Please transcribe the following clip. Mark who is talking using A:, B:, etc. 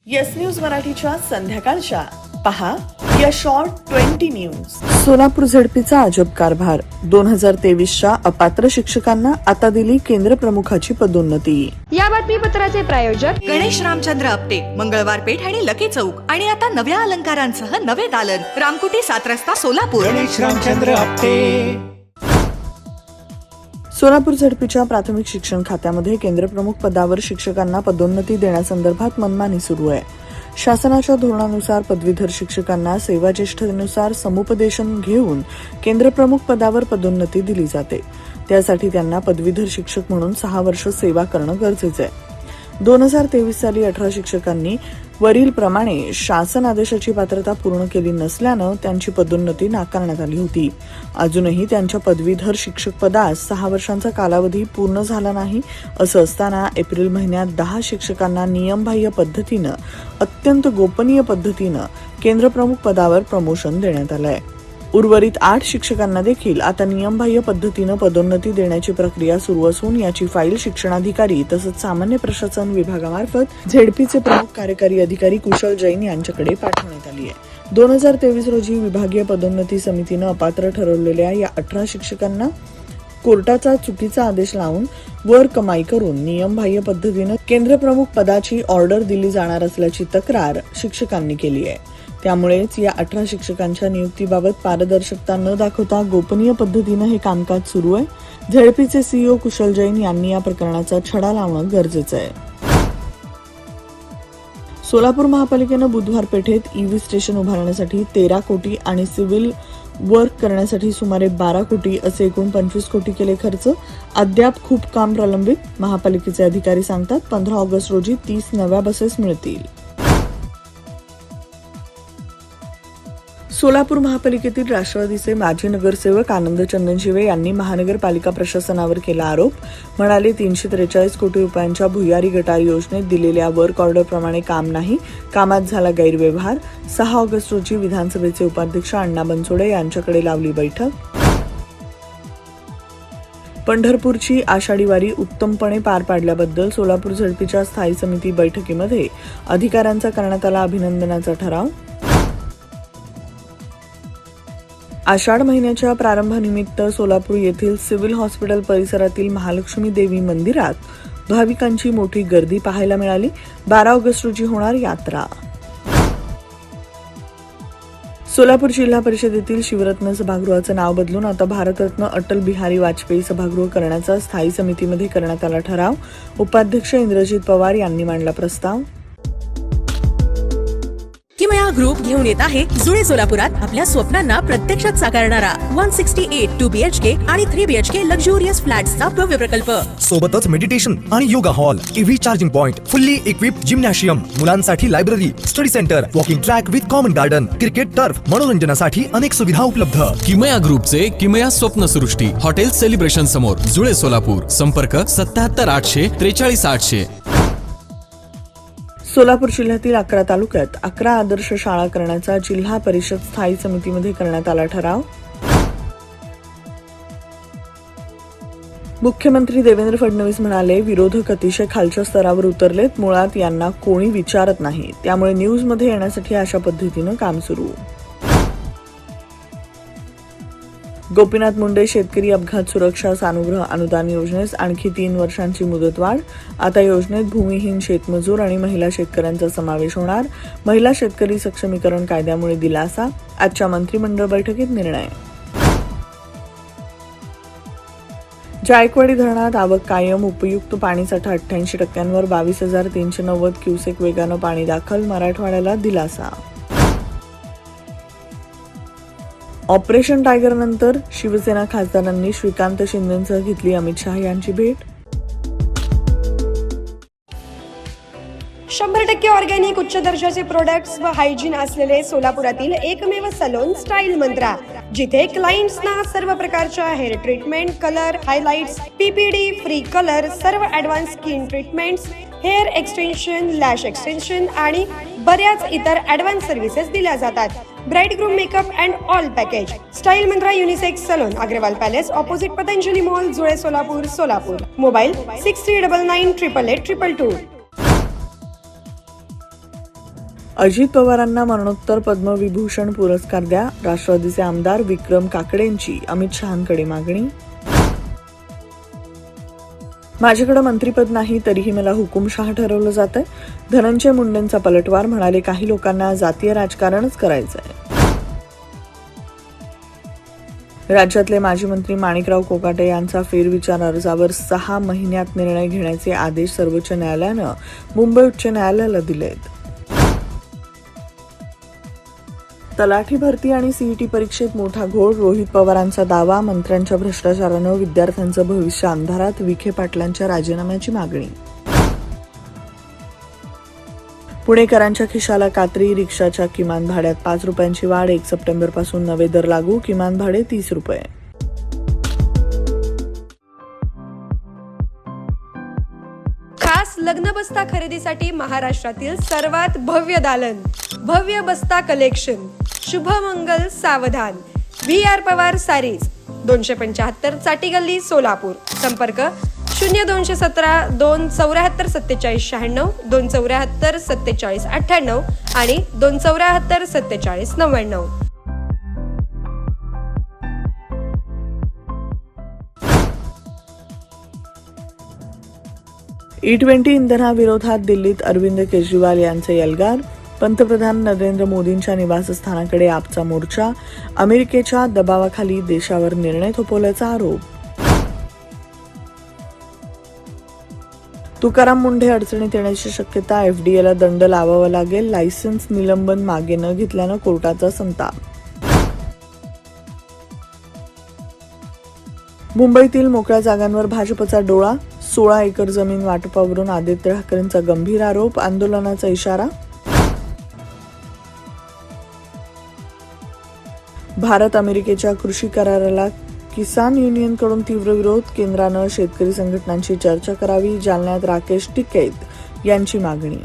A: Yes news मराठीच्या संध्याकाळच्या पहा या शॉर्ट 20 न्यूज. सोलापूर झेडपीचा अजब कारभार. 2023च्या अपात्र शिक्षकांना आता दिली केंद्र प्रमुखाची पदोन्नती.
B: या बातमीपत्राचे प्रायोजक
C: गणेश रामचंद्र आपटे, मंगळवार पेठ आणि लकी चौक आणि आता नव्या अलंकारांसह नवे दालन, रामकुटी 7 रस्ता सोलापूर.
D: गणेश रामचंद्र आपटे.
A: सोलापूर झेडपीच्या प्राथमिक शिक्षण खात्यामध्ये केंद्रप्रमुख पदावर शिक्षकांना पदोन्नती देण्यासंदर्भात मनमानी सुरू आहे. शासनाच्या धोरणानुसार पदवीधर शिक्षकांना सेवाज्येष्ठतेनुसार समुपदेशन घेऊन केंद्रप्रमुख पदावर पदोन्नती दिली जाते. त्यासाठी त्यांना पदवीधर शिक्षक म्हणून 6 वर्ष सेवा करणं गरजेचं आहे. 2023 साली 18 शिक्षकांनी वरील प्रमाणे शासन आदेशाची पात्रता पूर्ण केली नसल्यानं त्यांची पदोन्नती नाकारण्यात आली होती. अजूनही त्यांच्या पदवीधर शिक्षक पदास 6 वर्षांचा कालावधी पूर्ण झाला नाही. असं असताना एप्रिल महिन्यात 10 शिक्षकांना नियमबाह्य पद्धतीनं अत्यंत गोपनीय पद्धतीनं केंद्रप्रमुख पदावर प्रमोशन देण्यात आलं आहे. उर्वरित 8 शिक्षकांना देखील आता नियमबाह्य पद्धतीनं पदोन्नती देण्याची प्रक्रिया सुरू असून याची फाईल शिक्षणाधिकारी तसंच सामान्य प्रशासन विभागामार्फत झेडपीचे प्रमुख कार्यकारी अधिकारी कुशल जैन यांच्याकडे पाठवण्यात आली आहे. 2023 रोजी विभागीय पदोन्नती समितीनं अपात्र ठरवलेल्या या 18 शिक्षकांना कोर्टाचा चुकीचा आदेश लावून वर कमाई करून नियमबाह्य पद्धतीनं केंद्रप्रमुख पदाची ऑर्डर दिली जाणार असल्याची तक्रार शिक्षकांनी केली आहे. त्यामुळेच या 18 शिक्षकांच्या नियुक्तीबाबत पारदर्शकता न दाखवता गोपनीय पद्धतीनं हे कामकाज सुरू आहे. झेडपीचे सीईओ कुशल जैन यांनी या प्रकरणाचा छडा लावणं गरजेचं आहे. सोलापूर महापालिकेनं बुधवार पेठेत ईव्ही स्टेशन उभारण्यासाठी 13 कोटी आणि सिव्हिल वर्क करण्यासाठी सुमारे 12 कोटी असे एकूण 25 कोटी केले खर्च. अद्याप खूप काम प्रलंबित. महापालिकेचे अधिकारी सांगतात 15 ऑगस्ट रोजी 30 नव्या बसेस मिळतील. सोलापूर महापालिकेतील राष्ट्रवादीचे माजी नगरसेवक आनंद चंदनशिवे यांनी महानगरपालिका प्रशासनावर केला आरोप. म्हणाले 343 कोटी रुपयांच्या भुयारी गटार योजनेत दिलेल्या वर्क ऑर्डरप्रमाणे काम नाही. कामात झाला गैरव्यवहार. 6 ऑगस्ट रोजी विधानसभेचे उपाध्यक्ष अण्णा बनसोडे यांच्याकडे लावली बैठक. पंढरपूरची आषाढी वारी उत्तमपणे पार पाडल्याबद्दल सोलापूर झेडपीच्या स्थायी समिती बैठकीमध्ये अधिकाऱ्यांचा करण्यात आला अभिनंदनाचा ठराव. आषाढ महिन्याच्या प्रारंभानिमित्त सोलापूर येथील सिव्हिल हॉस्पिटल परिसरातील महालक्ष्मी देवी मंदिरात भाविकांची मोठी गर्दी पाहायला मिळाली. 12 ऑगस्ट रोजी होणार यात्रा. सोलापूर जिल्हा परिषदेतील शिवरत्न सभागृहाचं नाव बदलून आता भारतरत्न अटल बिहारी वाजपेयी सभागृह करण्याचा स्थायी समितीमध्ये करण्यात आला ठराव. उपाध्यक्ष इंद्रजित पवार यांनी मांडला प्रस्ताव.
E: किमया ग्रुप घेऊन येत आहे जुळे सोलापुरात आपल्या स्वप्नांना प्रत्यक्षात साकारणारा 168 2 BHK आणि 3 BHK लक्झुरियस फ्लॅट्सचा भव्य प्रकल्प.
D: सोबतच मेडिटेशन आणि yoga hall, EV charging point, fully equipped gymnasium, मुलांसाठी library, study centre, walking track with common garden, cricket turf, मनोरंजनासाठी अनेक सुविधा उपलब्ध.
F: किमया ग्रुपचे किमया स्वप्नसृष्टी हॉटेल सेलिब्रेशन समोर जुळे सोलापूर. संपर्क 77 800 43 800.
A: सोलापूर जिल्ह्यातील 11 तालुक्यात 11 आदर्श शाळा करण्याचा जिल्हा परिषद स्थायी समितीमध्ये करण्यात आला ठराव. मुख्यमंत्री देवेंद्र फडणवीस म्हणाले विरोधक अतिशय खालच्या स्तरावर उतरलेत. मुळात यांना कोणी विचारत नाही. त्यामुळे न्यूजमध्ये येण्यासाठी अशा पद्धतीनं काम सुरू. गोपीनाथ मुंडे शेतकरी अपघात सुरक्षा सानुग्रह अनुदान योजनेस आणखी 3 वर्षांची मुदतवाढ. आता योजनेत भूमिहीन शेतमजूर आणि महिला शेतकऱ्यांचा समावेश होणार. महिला शेतकरी सक्षमीकरण कायद्यामुळे दिलासा. आजच्या मंत्रिमंडळ बैठकीत निर्णय. जायकवाडी धरणात आवक कायम. उपयुक्त पाणीसाठा 88% 22,390 क्युसेक वेगानं पाणी दाखल. मराठवाड्याला दिलासा. ऑपरेशन टायगर नंतर शिवसेना खासदारांनी श्रीकांत शिंदेंसह घेतली अमित शहा यांची भेट.
B: 100% ऑर्गॅनिक उच्च दर्जाचे प्रोडक्ट्स व हायजीन असलेले सोलापुरातील एकमेव सलोन स्टाईल मंत्रा, जिथे क्लायंट्सना सर्व प्रकारच्या hair treatment, colour, highlights, PPD, free colour, सर्व advance skin treatments, hair extension, lash extension आणि बऱ्याच इतर ॲडव्हान्स सर्व्हिसेस दिल्या जातात. Bride groom makeup and all package. Style mantra unisex salon, Agarwal palace, opposite Patanjali mall, Jule Solapur, Solapur. Mobile 6399 888 222.
A: Ajit पवारांना मरणोत्तर पद्मविभूषण पुरस्कार द्या, राष्ट्रवादीचे आमदार विक्रम काकडेंची अमित शहांकडे मागणी. माझ्याकडे मंत्रिपद नाही तरीही मला हुकुमशहा ठरवलं जातंय. धनंजय मुंडेंचा पलटवार, म्हणाले काही लोकांना जातीय राजकारणच करायचंय. राज्यातले माजी मंत्री माणिकराव कोकाटे यांचा फेरविचार अर्जावर 6 महिन्यात निर्णय घेण्याचे आदेश सर्वोच्च न्यायालयानं मुंबई उच्च न्यायालयाला दिलेत. तलाठी भरती आणि सीईटी परीक्षेत मोठा घोळ, रोहित पवारांचा दावा, मंत्र्यांच्या भ्रष्टाचारानं विद्यार्थ्यांचं भविष्य अंधारात, विखे पाटलांच्या राजीनाम्याची मागणी. पुणेकरांच्या खिशाला कात्री, रिक्षाच्या किमान भाड्यात 5 रुपयांची वाढ, 1 सप्टेंबरपासून नवे दर लागू, किमान भाडे 30 रुपये.
B: खास लग्न बस्ता खरेदीसाठी महाराष्ट्रातील सर्वात भव्य दालन, भव्य बस्ता कलेक्शन, शुभमंगल सावधान, VR पवार सारीज, 275 चाटी गल्ली, सोलापूर. संपर्क 0217 274 47 96, 274 47 98 आणि 274 47 99.
A: E20 इंधनाविरोधात दिल्लीत अरविंद केजरीवाल यांचे एल्गार, पंतप्रधान नरेंद्र मोदींच्या निवासस्थानाकडे आपचा मोर्चा, अमेरिकेच्या दबावाखाली देशावर निर्णय थोपवल्याचा आरोप. तुकाराम मुंढे अडचणीत येण्याची शक्यता, FDAला दंड लावावा लागेल, लायसन्स निलंबन मागे न घेतल्यानं कोर्टाचा संताप. मुंबईतील मोकळ्या जागांवर भाजपचा डोळा, 16 एकर जमीन वाटपावरून आदित्य ठाकरेंचा गंभीर आरोप, आंदोलनाचा इशारा. भारत अमेरिकेच्या कृषी कराराला किसान युनियनकडून तीव्र विरोध, केंद्रानं शेतकरी संघटनांशी चर्चा करावी, जालन्यात राकेश टिकैत यांची मागणी.